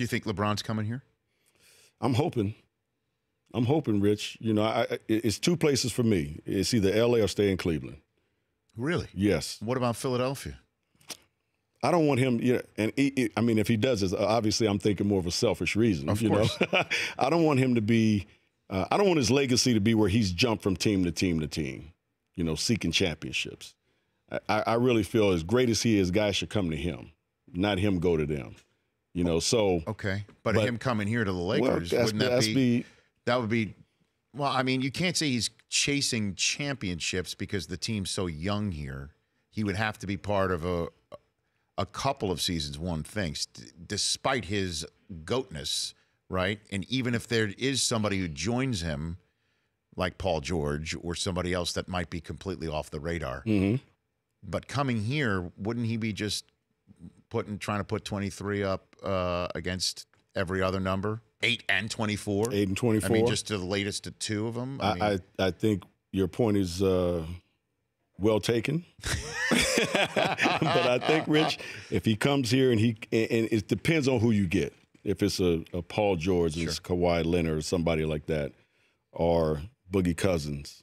Do you think LeBron's coming here? I'm hoping, Rich. You know, it's two places for me. It's either L.A. or stay in Cleveland. Really? Yes. What about Philadelphia? I don't want him, and I mean, if he does this, obviously I'm thinking more of a selfish reason. Of course. I don't want him to be, I don't want his legacy to be where he's jumped from team to team to team, seeking championships. I really feel as great as he is, guys should come to him, not him go to them. So. Okay. But him coming here to the Lakers, well, wouldn't that would be, well, I mean, you can't say he's chasing championships because the team's so young here. He would have to be part of a couple of seasons, one thinks, despite his goatness, right? And even if there is somebody who joins him, like Paul George or somebody else that might be completely off the radar, but coming here, wouldn't he be just trying to put 23 up against every other number? 8 and 24? 8 and 24. I mean, just to the latest of two of them? I think your point is well taken. But I think, Rich, if he comes here and it depends on who you get. If it's a Paul George, it's Kawhi Leonard or somebody like that, or Boogie Cousins.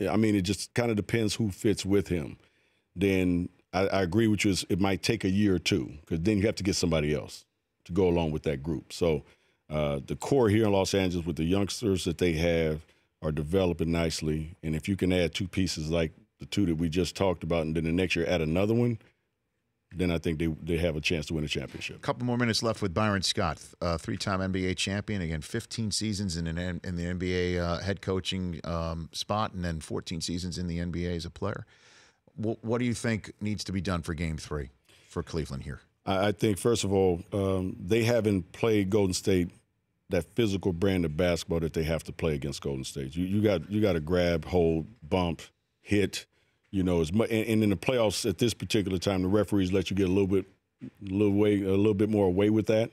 I mean, it just kind of depends who fits with him. Then I agree with you. It might take a year or two because then you have to get somebody else to go along with that group. So the core here in Los Angeles with the youngsters that they have are developing nicely. And if you can add two pieces like the two that we just talked about, and then the next year add another one, then I think they have a chance to win a championship. A couple more minutes left with Byron Scott, three-time NBA champion, again, 15 seasons in the NBA head coaching spot, and then 14 seasons in the NBA as a player. What do you think needs to be done for Game 3 for Cleveland here? I think, first of all, they haven't played Golden State, that physical brand of basketball that they have to play against Golden State. You got to grab, hold, bump, hit. As much, and in the playoffs at this particular time, the referees let you get a little bit more away with that.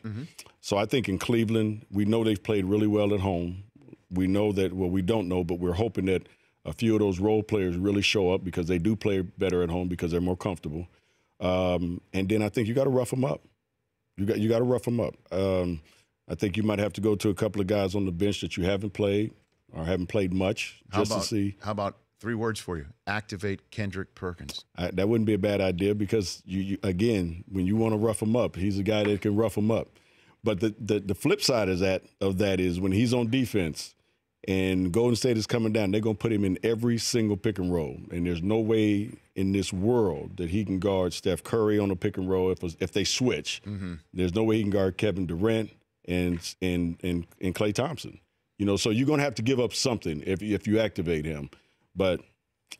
So I think in Cleveland, we know they've played really well at home. We know that, well, we don't know, but we're hoping that a few of those role players really show up because they do play better at home because they're more comfortable. And then I think you got to rough them up. You got to rough them up. I think you might have to go to a couple of guys on the bench that you haven't played or haven't played much to see. How about 3 words for you? Activate Kendrick Perkins. That wouldn't be a bad idea because, you again, when you want to rough him up, he's a guy that can rough him up. But the flip side of that is when he's on defense and Golden State is coming down, they're going to put him in every single pick and roll. And there's no way in this world that he can guard Steph Curry on a pick and roll if they switch. There's no way he can guard Kevin Durant and Klay Thompson. So you're going to have to give up something if you activate him. But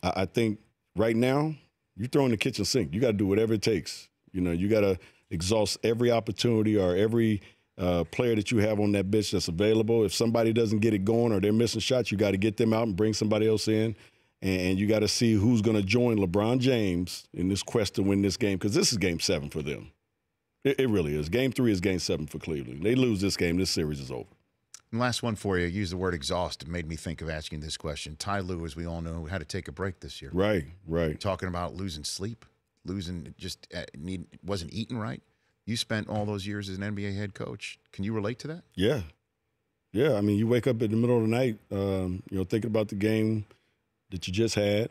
I think right now, you're throwing the kitchen sink. You got to do whatever it takes. You got to exhaust every opportunity or every player that you have on that bench that's available. If somebody doesn't get it going or they're missing shots, you got to get them out and bring somebody else in. And you got to see who's going to join LeBron James in this quest to win this game, because this is Game 7 for them. It really is. Game 3 is Game 7 for Cleveland. They lose this game, this series is over. And last one for you. Use the word exhaust. It made me think of asking this question. Ty Lue, as we all know, had to take a break this year. Right. Talking about losing sleep, just wasn't eating right. You spent all those years as an NBA head coach. Can you relate to that? Yeah. I mean, you wake up in the middle of the night, thinking about the game that you just had,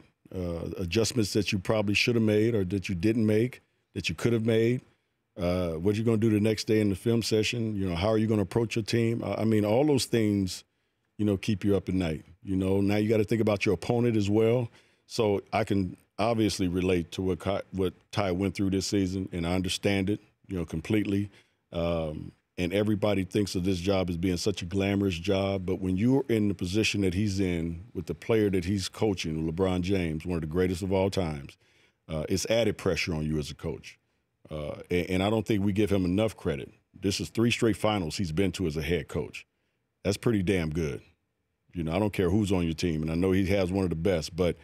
adjustments that you probably should have made or that you didn't make, that you could have made. What you're going to do the next day in the film session, how are you going to approach your team? I mean, all those things, keep you up at night. Now you got to think about your opponent as well. So I can obviously relate to what Ty went through this season, and I understand it, completely. And everybody thinks of this job as being such a glamorous job. But when you're in the position that he's in with the player that he's coaching, LeBron James, one of the greatest of all times, it's added pressure on you as a coach. And I don't think we give him enough credit. This is 3 straight finals he's been to as a head coach. That's pretty damn good. I don't care who's on your team, and I know he has one of the best, but,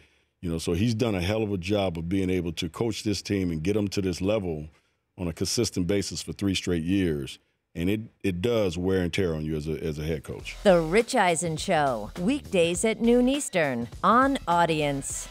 so he's done a hell of a job of being able to coach this team and get them to this level on a consistent basis for 3 straight years. And it does wear and tear on you as a head coach. The Rich Eisen Show, weekdays at noon Eastern on Audience.